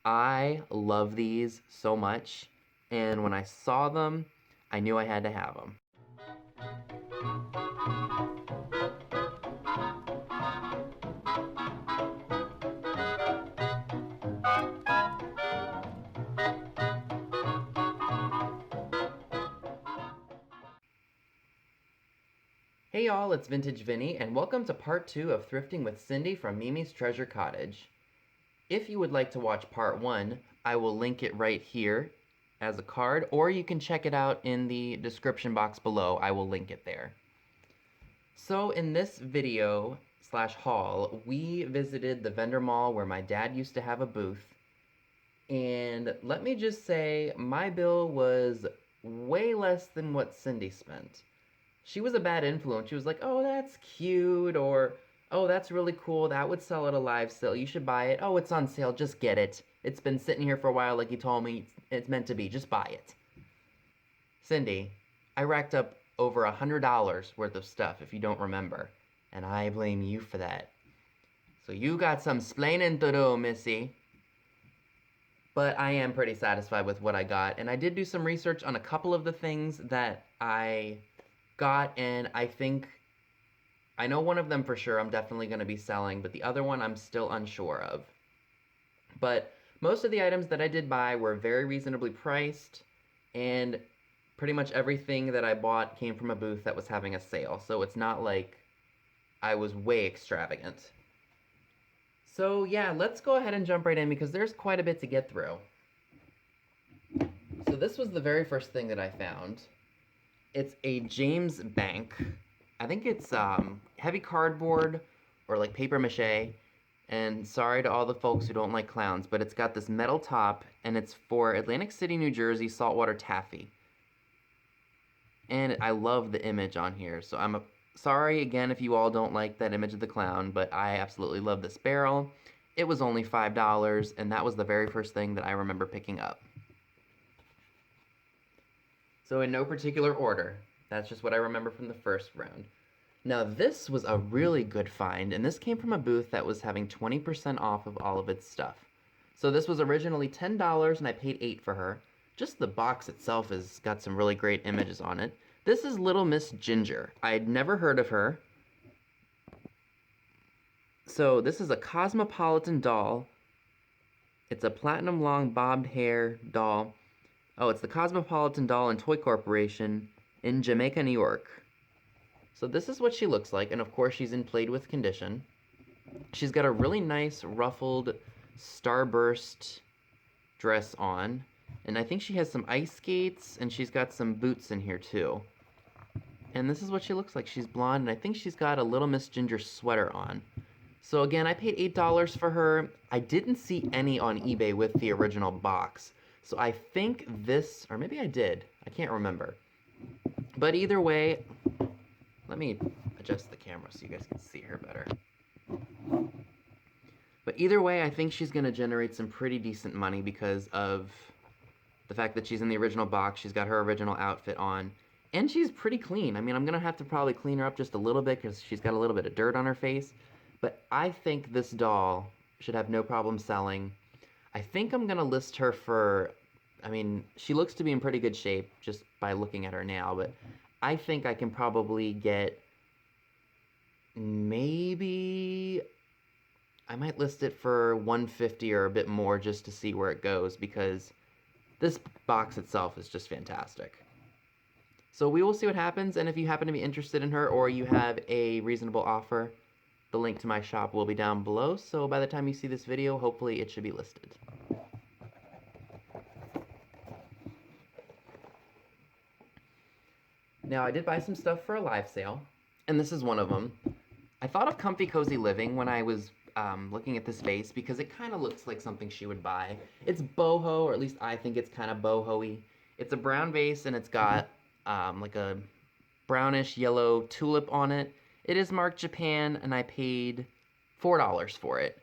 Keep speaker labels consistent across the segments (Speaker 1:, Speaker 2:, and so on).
Speaker 1: I love these so much, and when I saw them, I knew I had to have them. Hey y'all, it's Vintage Vinny, and welcome to part 2 of Thrifting with Cindy from Mimi's Treasure Cottage. If you would like to watch part 1, I will link it right here as a card, or you can check it out in the description box below. I will link it there. So in this video slash haul, we visited the vendor mall where my dad used to have a booth. And let me just say, my bill was way less than what Cindy spent. She was a bad influence. She was like, oh, that's cute, or oh, that's really cool. That would sell at a live sale. You should buy it. Oh, it's on sale. Just get it. It's been sitting here for a while, like you told me. It's meant to be. Just buy it. Cindy, I racked up over $100 worth of stuff, if you don't remember, and I blame you for that. So you got some splaining to do, missy. But I am pretty satisfied with what I got, and I did do some research on a couple of the things that I got, and I know one of them for sure I'm definitely going to be selling, but the other one I'm still unsure of. But most of the items that I did buy were very reasonably priced, and pretty much everything that I bought came from a booth that was having a sale, so it's not like I was way extravagant. So yeah, let's go ahead and jump right in because there's quite a bit to get through. So this was the very first thing that I found. It's a James Bank. I think it's heavy cardboard or like paper mache. And sorry to all the folks who don't like clowns, but it's got this metal top and it's for Atlantic City, New Jersey saltwater taffy. And I love the image on here, so sorry again if you all don't like that image of the clown, but I absolutely love this barrel. It was only $5, and that was the very first thing that I remember picking up. So in no particular order, that's just what I remember from the first round. Now this was a really good find, and this came from a booth that was having 20% off of all of its stuff. So this was originally $10 and I paid $8 for her. Just the box itself has got some really great images on it. This is Little Miss Ginger. I had never heard of her. So this is a Cosmopolitan doll. It's a platinum long bobbed hair doll. Oh, it's the Cosmopolitan Doll and Toy Corporation in Jamaica, New York. So this is what she looks like, and of course she's in played with condition. She's got a really nice ruffled starburst dress on, and I think she has some ice skates, and she's got some boots in here too. And this is what she looks like. She's blonde, and I think she's got a Little Miss Ginger sweater on. So again, I paid $8 for her. I didn't see any on eBay with the original box. So I think this, or maybe I did. I can't remember. But either way, let me adjust the camera so you guys can see her better. But either way, I think she's going to generate some pretty decent money because of the fact that she's in the original box. She's got her original outfit on. And she's pretty clean. I mean, I'm going to have to probably clean her up just a little bit because she's got a little bit of dirt on her face. But I think this doll should have no problem selling. I think I'm going to list her for, I mean, she looks to be in pretty good shape just by looking at her now. But I think I can probably get maybe, I might list it for $150 or a bit more just to see where it goes because this box itself is just fantastic. So we will see what happens, and if you happen to be interested in her or you have a reasonable offer, the link to my shop will be down below, so by the time you see this video, hopefully it should be listed. Now, I did buy some stuff for a live sale, and this is one of them. I thought of Comfy Cozy Living when I was looking at this vase because it kind of looks like something she would buy. It's boho, or at least I think it's kind of boho-y. It's a brown vase, and it's got like a brownish yellow tulip on it. It is marked Japan, and I paid $4 for it.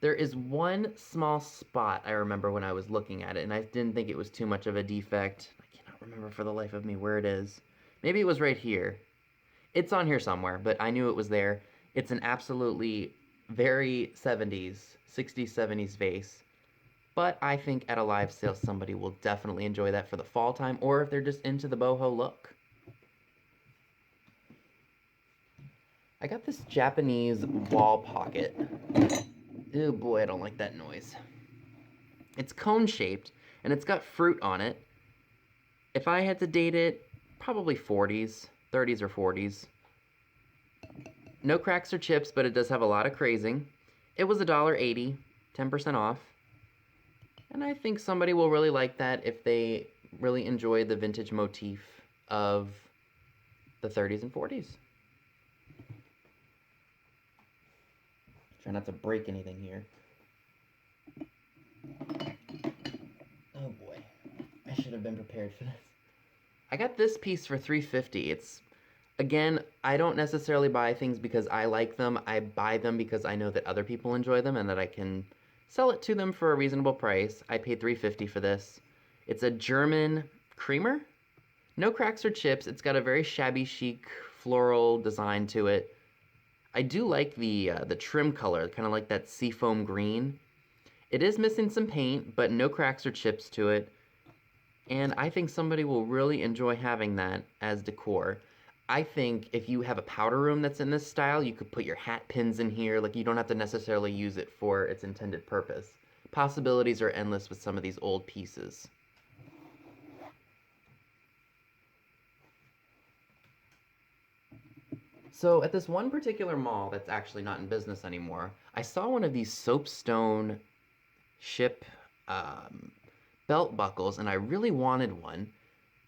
Speaker 1: There is one small spot I remember when I was looking at it, and I didn't think it was too much of a defect. I cannot remember for the life of me where it is. Maybe it was right here. It's on here somewhere, but I knew it was there. It's an absolutely very 70s, 60s, 70s vase. but I think at a live sale somebody will definitely enjoy that for the fall time, or if they're just into the boho look. I got this Japanese wall pocket. Oh boy, I don't like that noise. It's cone shaped and it's got fruit on it. If I had to date it, probably 40s, 30s or 40s. No cracks or chips, but it does have a lot of crazing. It was $1.80, 10% off. And I think somebody will really like that if they really enjoy the vintage motif of the 30s and 40s. Try not to break anything here. Oh boy, I should have been prepared for this. I got this piece for $3.50. It's, again, I don't necessarily buy things because I like them. I buy them because I know that other people enjoy them and that I can sell it to them for a reasonable price. I paid $3.50 for this. It's a German creamer. No cracks or chips. It's got a very shabby chic floral design to it. I do like the trim color, kind of like that seafoam green. It is missing some paint, but no cracks or chips to it. And I think somebody will really enjoy having that as decor. I think if you have a powder room that's in this style, you could put your hat pins in here. Like, you don't have to necessarily use it for its intended purpose. Possibilities are endless with some of these old pieces. So at this one particular mall that's actually not in business anymore, I saw one of these soapstone ship belt buckles, and I really wanted one,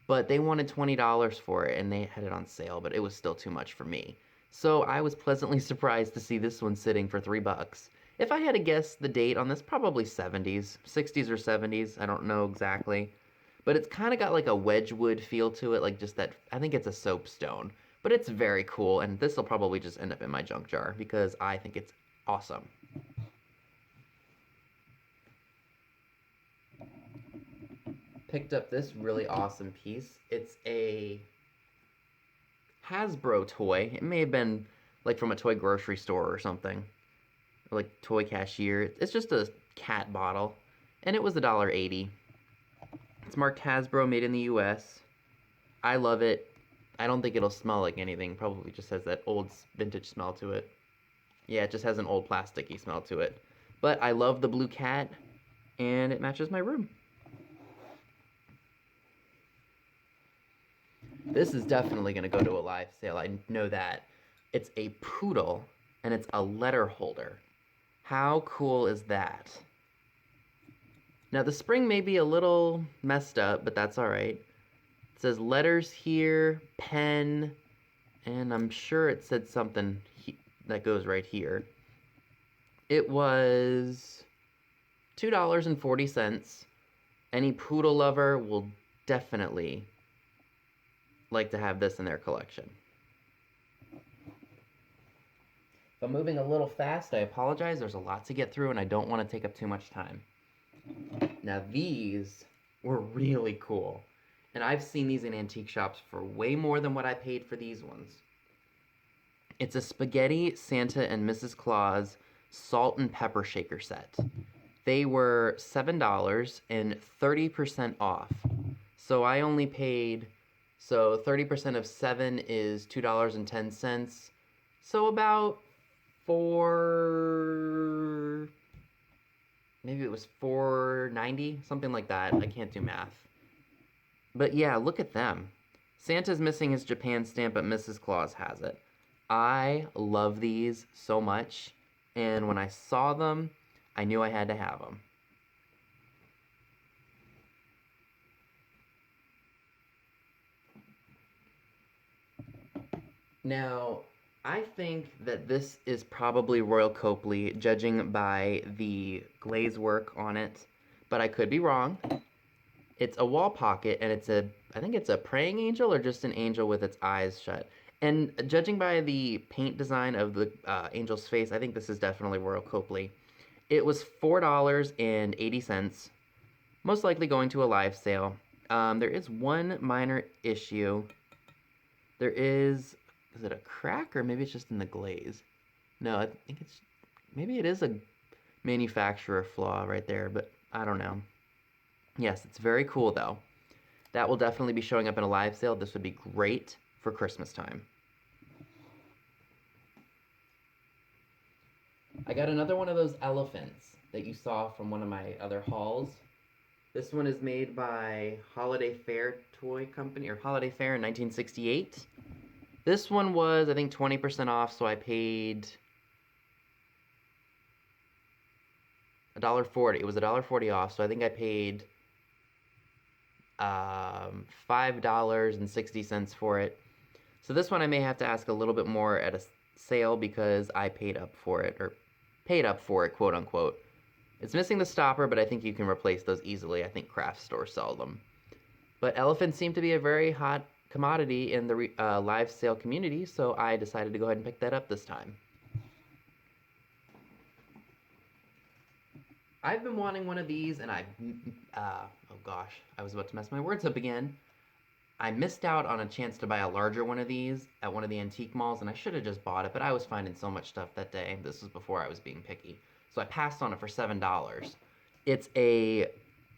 Speaker 1: but they wanted $20 for it, and they had it on sale, but it was still too much for me. So I was pleasantly surprised to see this one sitting for $3. If I had to guess the date on this, probably 70s, 60s or 70s, I don't know exactly. But it's kind of got like a Wedgwood feel to it, like just that, I think it's a soapstone. But it's very cool, and this will probably just end up in my junk jar because I think it's awesome. Picked up this really awesome piece. It's a Hasbro toy. It may have been like from a toy grocery store or something, or like toy cashier. It's just a cat bottle, and it was $1.80. It's marked Hasbro, made in the US. I love it. I don't think it'll smell like anything. Probably just has that old vintage smell to it. Yeah, it just has an old plasticky smell to it. But I love the blue cat, and it matches my room. This is definitely going to go to a live sale. I know that. It's a Poodle, and it's a letter holder. How cool is that? Now, the spring may be a little messed up, but that's all right. It says letters here, pen, and I'm sure it said something that goes right here. It was $2.40. Any Poodle lover will definitely like to have this in their collection. If I'm moving a little fast, I apologize. There's a lot to get through, and I don't want to take up too much time. Now, these were really cool. And I've seen these in antique shops for way more than what I paid for these ones. It's a spaghetti Santa and Mrs. Claus salt and pepper shaker set. They were $7 and 30% off. So I only paid, so 30% of 7 is $2.10. So about maybe it was $4.90, something like that. I can't do math. But yeah, look at them. Santa's missing his Japan stamp, but Mrs. Claus has it. I love these so much, and when I saw them, I knew I had to have them. Now, I think that this is probably Royal Copley, judging by the glaze work on it, but I could be wrong. It's a wall pocket, and I think it's a praying angel or just an angel with its eyes shut. And judging by the paint design of the angel's face, I think this is definitely Royal Copley. It was $4.80, most likely going to a live sale. There is one minor issue. There is it a crack or maybe it's just in the glaze? No, I think maybe it is a manufacturer flaw right there, but I don't know. Yes, it's very cool though. That will definitely be showing up in a live sale. This would be great for Christmas time. I got another one of those elephants that you saw from one of my other hauls. This one is made by Holiday Fair Toy Company, or Holiday Fair in 1968. This one was, I think, 20% off, so I paid $1.40. It was $1.40 off, so I think I paid $5.60 for it. So this one I may have to ask a little bit more at a sale because I paid up for it, or paid up for it, quote unquote. It's missing the stopper, but I think you can replace those easily. I think craft stores sell them. But elephants seem to be a very hot commodity in the live sale community, so I decided to go ahead and pick that up this time. I've been wanting one of these, and oh gosh, I was about to mess my words up again. I missed out on a chance to buy a larger one of these at one of the antique malls, and I should have just bought it, but I was finding so much stuff that day. This was before I was being picky. So I passed on it for $7. It's a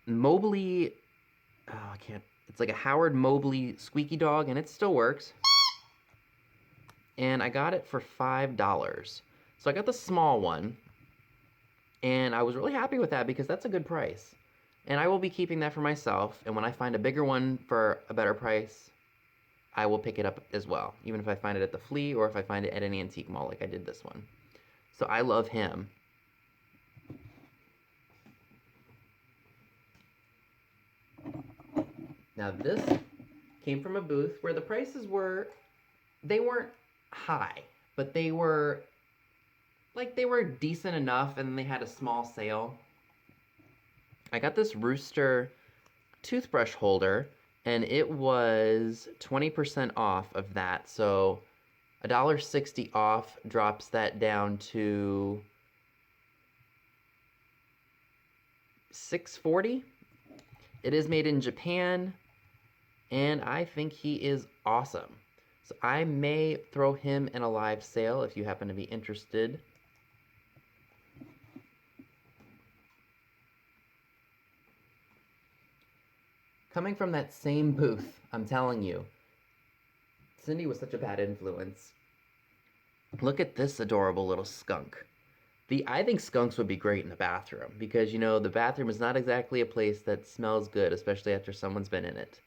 Speaker 1: Mobley, it's like a Howard Mobley squeaky dog, and it still works. And I got it for $5. So I got the small one, and I was really happy with that because that's a good price. And I will be keeping that for myself, and when I find a bigger one for a better price, I will pick it up as well, even if I find it at the flea or if I find it at any antique mall like I did this one. So I love him. Now this came from a booth where the prices were, they weren't high, but they were decent enough, and they had a small sale. I got this Rooster toothbrush holder, and it was 20% off of that, so $1.60 off drops that down to $6.40. It is made in Japan, and I think he is awesome. So I may throw him in a live sale if you happen to be interested. Coming from that same booth, I'm telling you, Cindy was such a bad influence. Look at this adorable little skunk. I think skunks would be great in the bathroom because, you know, the bathroom is not exactly a place that smells good, especially after someone's been in it.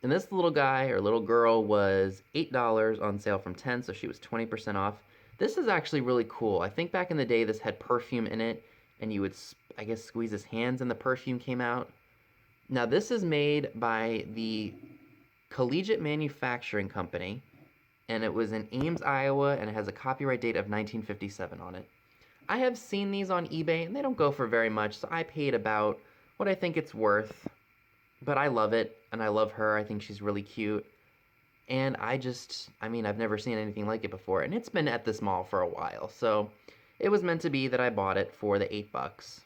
Speaker 1: And this little guy or little girl was $8 on sale from $10, so she was 20% off. This is actually really cool. I think back in the day this had perfume in it, and you would, I guess, squeeze his hands and the perfume came out. Now this is made by the Collegiate Manufacturing Company, and it was in Ames, Iowa, and it has a copyright date of 1957 on it. I have seen these on eBay, and they don't go for very much, so I paid about what I think it's worth. But I love it, and I love her. I think she's really cute. And I've never seen anything like it before, and it's been at this mall for a while, so it was meant to be that I bought it for the $8.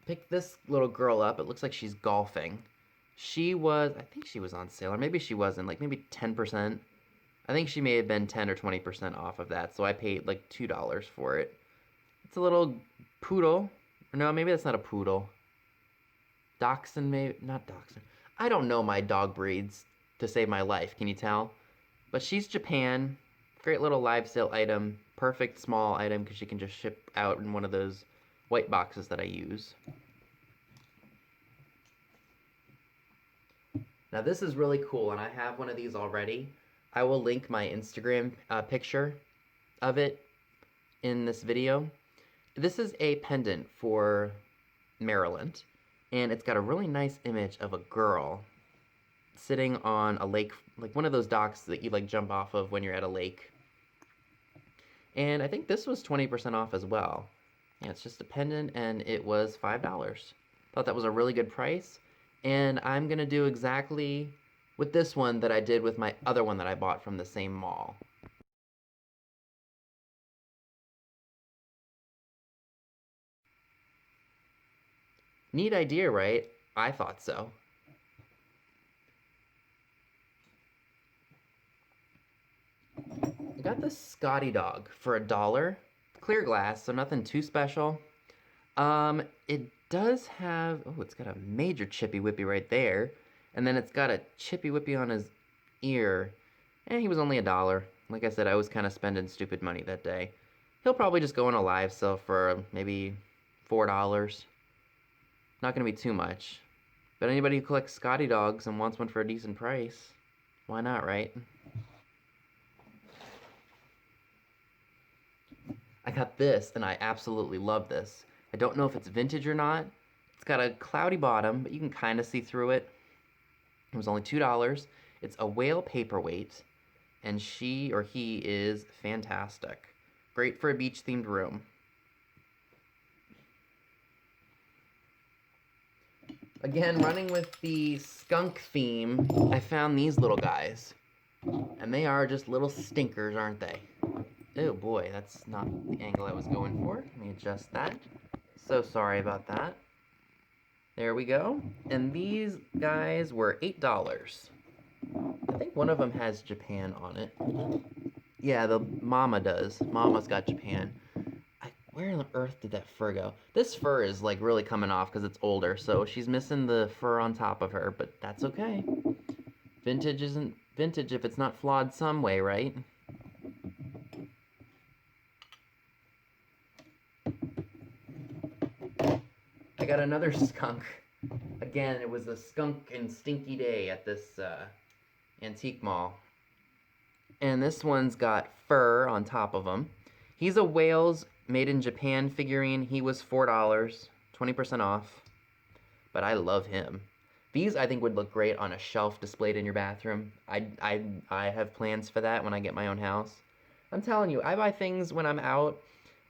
Speaker 1: Pick this little girl up. It looks like she's golfing. I think she was on sale, or maybe she wasn't, like maybe 10%. I think she may have been 10 or 20% off of that, so I paid like $2 for it. It's a little poodle. No, maybe that's not a poodle. Dachshund, maybe, not dachshund. I don't know my dog breeds to save my life, can you tell? But she's Japan. Great little live sale item. Perfect small item because she can just ship out in one of those white boxes that I use. Now this is really cool, and I have one of these already. I will link my Instagram picture of it in this video. This is a pendant for Maryland, and it's got a really nice image of a girl sitting on a lake, like one of those docks that you like jump off of when you're at a lake. And I think this was 20% off as well. Yeah, it's just a pendant, and it was $5. Thought that was a really good price, and I'm gonna do exactly with this one that I did with my other one that I bought from the same mall. Neat idea, right? I thought so. I got this Scotty dog for $1. Clear glass, so nothing too special. It does have, oh, it's got a major chippy whippy right there. And then it's got a chippy whippy on his ear. And he was only $1. Like I said, I was kind of spending stupid money that day. He'll probably just go on a live sale for maybe $4. Not gonna be too much. But anybody who collects Scotty dogs and wants one for a decent price, why not, right? I got this, and I absolutely love this. I don't know if it's vintage or not. It's got a cloudy bottom, but you can kind of see through it. It was only $2. It's a whale paperweight, and she or he is fantastic. Great for a beach-themed room. Again, running with the skunk theme, I found these little guys. And they are just little stinkers, aren't they? Oh boy, that's not the angle I was going for. Let me adjust that. So sorry about that. There we go. And these guys were $8. I think one of them has Japan on it. Yeah, the mama does. Mama's got Japan. Where on earth did that fur go? This fur is like really coming off because it's older, so she's missing the fur on top of her, but that's okay. Vintage isn't vintage if it's not flawed some way, right? I got another skunk. Again, it was a skunk and stinky day at this antique mall. And this one's got fur on top of him. He's a Wales made in Japan figurine. He was $4, 20% off. But I love him. These I think would look great on a shelf displayed in your bathroom. I have plans for that when I get my own house. I'm telling you, I buy things when I'm out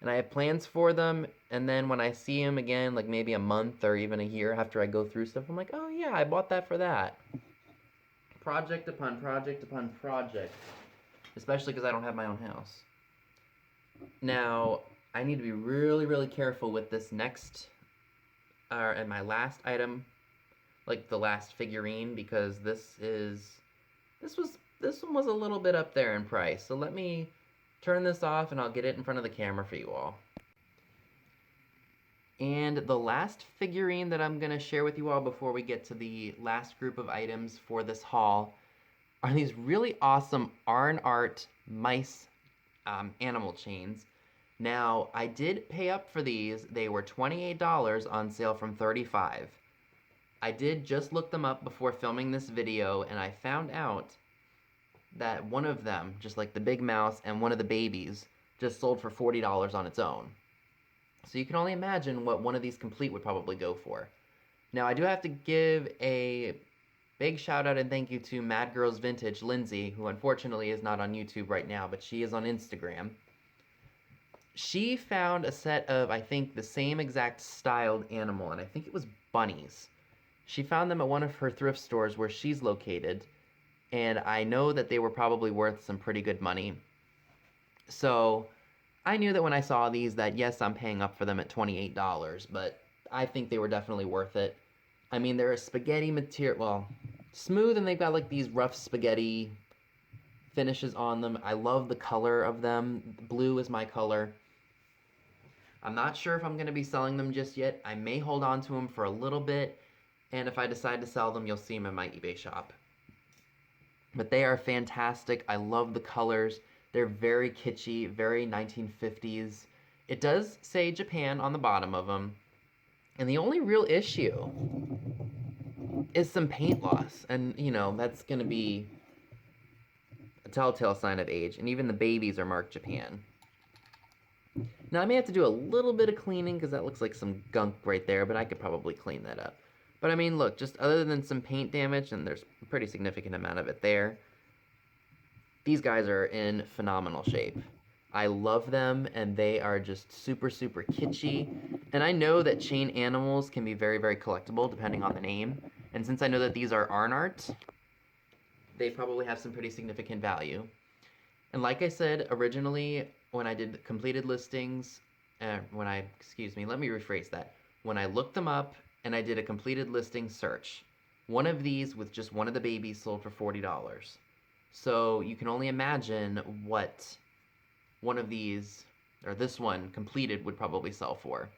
Speaker 1: and I have plans for them, and then when I see them again, like maybe a month or even a year after I go through stuff, I'm like, oh yeah, I bought that for that. Project upon project upon project, especially because I don't have my own house. Now, I need to be really, really careful with this next, and my last item, like the last figurine, because this one was a little bit up there in price. So let me turn this off and I'll get it in front of the camera for you all. And the last figurine that I'm going to share with you all before we get to the last group of items for this haul are these really awesome Arn Art mice animal chains. Now, I did pay up for these. They were $28 on sale from $35. I did just look them up before filming this video, and I found out that one of them, just like the big mouse and one of the babies, just sold for $40 on its own. So you can only imagine what one of these complete would probably go for. Now, I do have to give a big shout out and thank you to Mad Girls Vintage, Lindsay, who unfortunately is not on YouTube right now, but she is on Instagram. She found a set of, I think, the same exact styled animal, and I think it was bunnies. She found them at one of her thrift stores where she's located, and I know that they were probably worth some pretty good money. So I knew that when I saw these that, yes, I'm paying up for them at $28, but I think they were definitely worth it. I mean, they're a spaghetti material, well, smooth, and they've got like these rough spaghetti finishes on them. I love the color of them. Blue is my color. I'm not sure if I'm going to be selling them just yet. I may hold on to them for a little bit, and if I decide to sell them, you'll see them in my eBay shop. But they are fantastic. I love the colors. They're very kitschy, very 1950s. It does say Japan on the bottom of them. And the only real issue is some paint loss. And, you know, that's going to be a telltale sign of age. And even the babies are marked Japan. Now, I may have to do a little bit of cleaning because that looks like some gunk right there, but I could probably clean that up. But I mean, look, just other than some paint damage, and there's a pretty significant amount of it there, these guys are in phenomenal shape. I love them, and they are just super, super kitschy. And I know that chain animals can be very, very collectible, depending on the name. And since I know that these are Arn Art, they probably have some pretty significant value. And like I said, originally, when I did completed listings, let me rephrase that. When I looked them up, and I did a completed listing search, one of these with just one of the babies sold for $40. So you can only imagine what one of these, or this one completed, would probably sell for.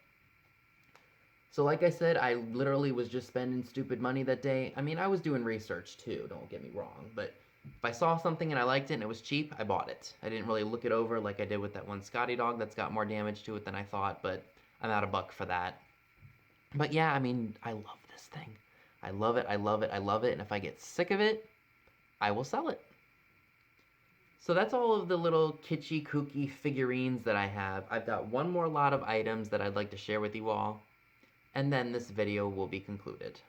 Speaker 1: So like I said, I literally was just spending stupid money that day. I mean, I was doing research too, don't get me wrong, but if I saw something and I liked it and it was cheap, I bought it. I didn't really look it over like I did with that one Scotty dog that's got more damage to it than I thought, but I'm out $1 for that. But yeah, I mean, I love this thing. I love it, I love it, I love it, and if I get sick of it, I will sell it. So that's all of the little kitschy, kooky figurines that I have. I've got one more lot of items that I'd like to share with you all, and then this video will be concluded.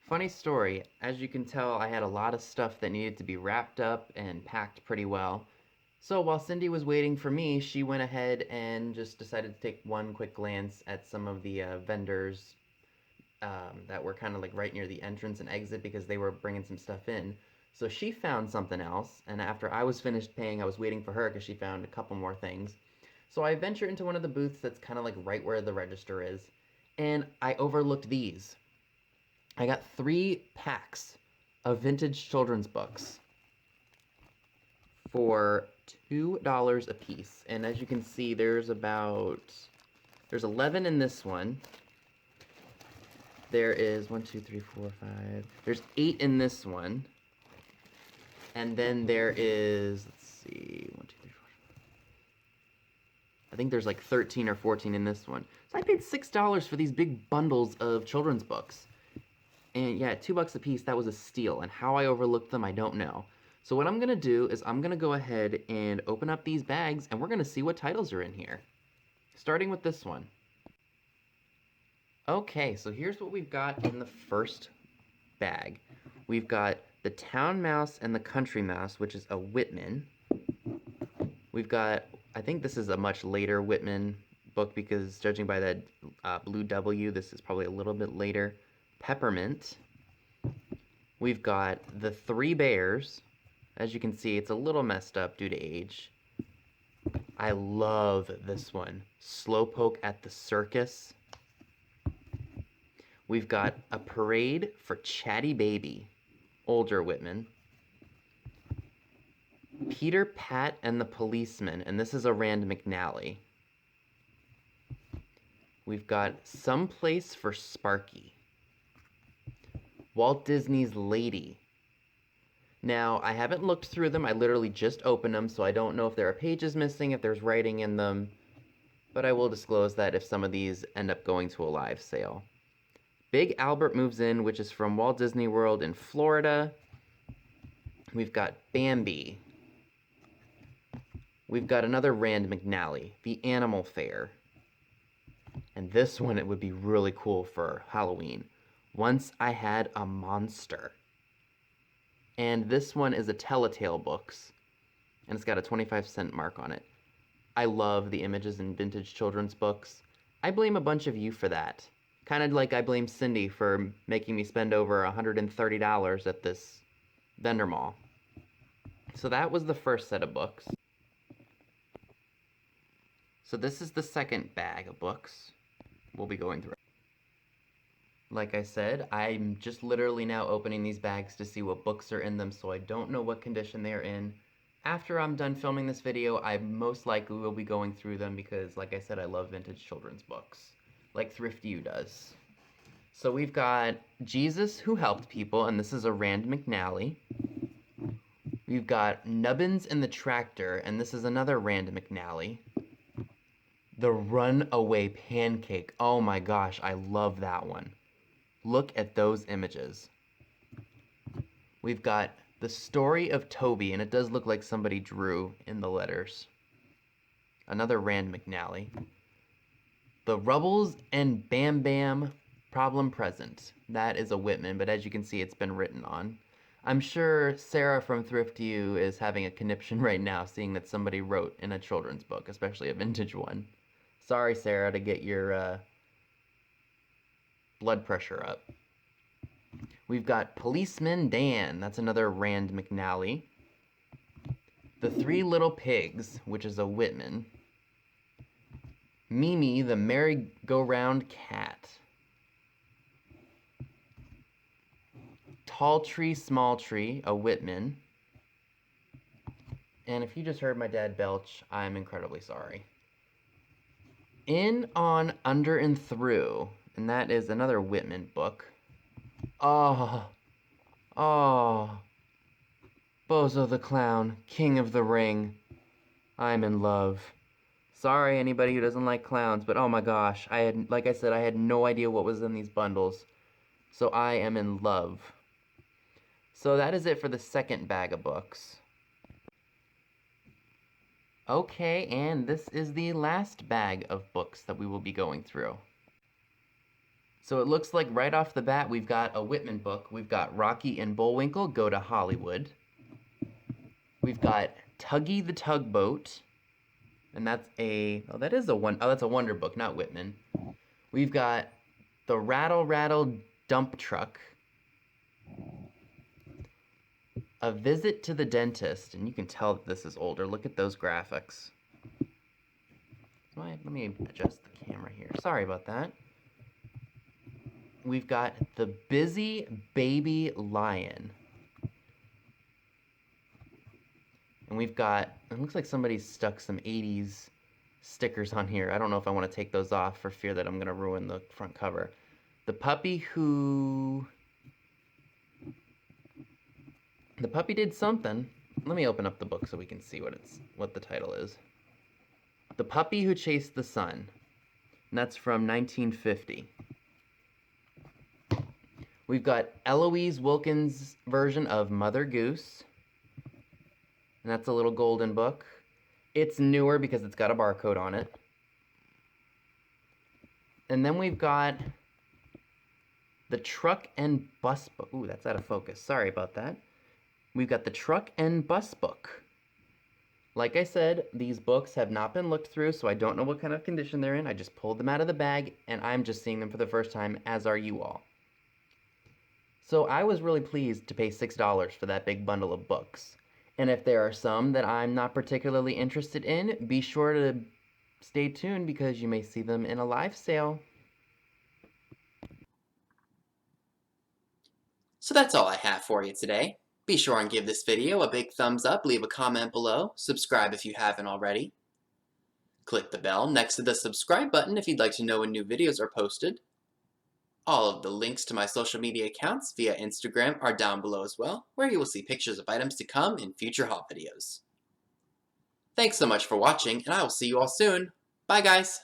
Speaker 1: Funny story, as you can tell, I had a lot of stuff that needed to be wrapped up and packed pretty well. So while Cindy was waiting for me, she went ahead and just decided to take one quick glance at some of the vendors that were kind of like right near the entrance and exit because they were bringing some stuff in. So she found something else, and after I was finished paying, I was waiting for her because she found a couple more things. So I ventured into one of the booths that's kind of like right where the register is, and I overlooked these. I got 3 packs of vintage children's books for $2 a piece. And as you can see, there's 11 in this one. There is 1, 2, 3, 4, 5. There's 8 in this one. And then there is, let's see, 1, 2, 3, 4. I think there's like 13 or 14 in this one. So I paid $6 for these big bundles of children's books. And yeah, $2 a piece, that was a steal. And how I overlooked them, I don't know. So what I'm gonna do is I'm gonna go ahead and open up these bags and we're gonna see what titles are in here. Starting with this one. Okay, so here's what we've got in the first bag. We've got the Town Mouse and the Country Mouse, which is a Whitman. We've got, I think this is a much later Whitman book because judging by that blue W, this is probably a little bit later. Peppermint. We've got the 3 Bears. As you can see, it's a little messed up due to age. I love this one. Slowpoke at the Circus. We've got a Parade for Chatty Baby. Older Whitman. Peter, Pat, and the Policeman, and this is a Rand McNally. We've got Someplace for Sparky. Walt Disney's Lady. Now, I haven't looked through them. I literally just opened them, so I don't know if there are pages missing, if there's writing in them. But I will disclose that if some of these end up going to a live sale. Big Albert Moves In, which is from Walt Disney World in Florida. We've got Bambi. We've got another Rand McNally, The Animal Fair. And this one, it would be really cool for Halloween. Once I Had a Monster. And this one is a Telltale Books. And it's got a 25-cent mark on it. I love the images in vintage children's books. I blame a bunch of you for that. Kind of like I blame Cindy for making me spend over $130 at this vendor mall. So that was the first set of books. So this is the second bag of books we'll be going through. Like I said, I'm just literally now opening these bags to see what books are in them, so I don't know what condition they're in. After I'm done filming this video, I most likely will be going through them because, like I said, I love vintage children's books, like Thrifting does. So we've got Jesus Who Helped People, and this is a Rand McNally. We've got Nubbins and the Tractor, and this is another Rand McNally. The Runaway Pancake. Oh my gosh, I love that one. Look at those images. We've got The Story of Toby, and it does look like somebody drew in the letters. Another Rand McNally. The Rubbles and Bam Bam Problem Present. That is a Whitman, but as you can see, it's been written on. I'm sure Sarah from Thrift You is having a conniption right now, seeing that somebody wrote in a children's book, especially a vintage one. Sorry, Sarah, to get your blood pressure up. We've got Policeman Dan. That's another Rand McNally. The Three Little Pigs, which is a Whitman. Mimi, the Merry-Go-Round Cat. Tall Tree, Small Tree, a Whitman. And if you just heard my dad belch, I'm incredibly sorry. In, On, Under, and Through. And that is another Whitman book. Oh. Oh. Bozo the Clown, King of the Ring. I'm in love. Sorry, anybody who doesn't like clowns, but oh my gosh. Like I said, I had no idea what was in these bundles. So I am in love. So that is it for the second bag of books. Okay, and this is the last bag of books that we will be going through. So it looks like right off the bat we've got a Whitman book. We've got Rocky and Bullwinkle Go to Hollywood. We've got Tuggy the Tugboat. And that's that's a Wonder book, not Whitman. We've got The Rattle Rattle Dump Truck. A Visit to the Dentist, and you can tell that this is older. Look at those graphics. Let me adjust the camera here. Sorry about that. We've got The Busy Baby Lion. And we've got, it looks like somebody stuck some 80s stickers on here. I don't know if I want to take those off for fear that I'm going to ruin the front cover. The Puppy did something. Let me open up the book so we can see what the title is. The Puppy Who Chased the Sun. And that's from 1950. We've got Eloise Wilkins' version of Mother Goose. And that's a little golden book. It's newer because it's got a barcode on it. And then we've got the Truck and Bus book. Ooh, that's out of focus. Sorry about that. We've got the Truck and Bus book. Like I said, these books have not been looked through, so I don't know what kind of condition they're in. I just pulled them out of the bag, and I'm just seeing them for the first time, as are you all. So I was really pleased to pay $6 for that big bundle of books. And if there are some that I'm not particularly interested in, be sure to stay tuned because you may see them in a live sale.
Speaker 2: So that's all I have for you today. Be sure and give this video a big thumbs up, leave a comment below, subscribe if you haven't already. Click the bell next to the subscribe button if you'd like to know when new videos are posted. All of the links to my social media accounts via Instagram are down below as well, where you will see pictures of items to come in future haul videos. Thanks so much for watching, and I will see you all soon. Bye guys!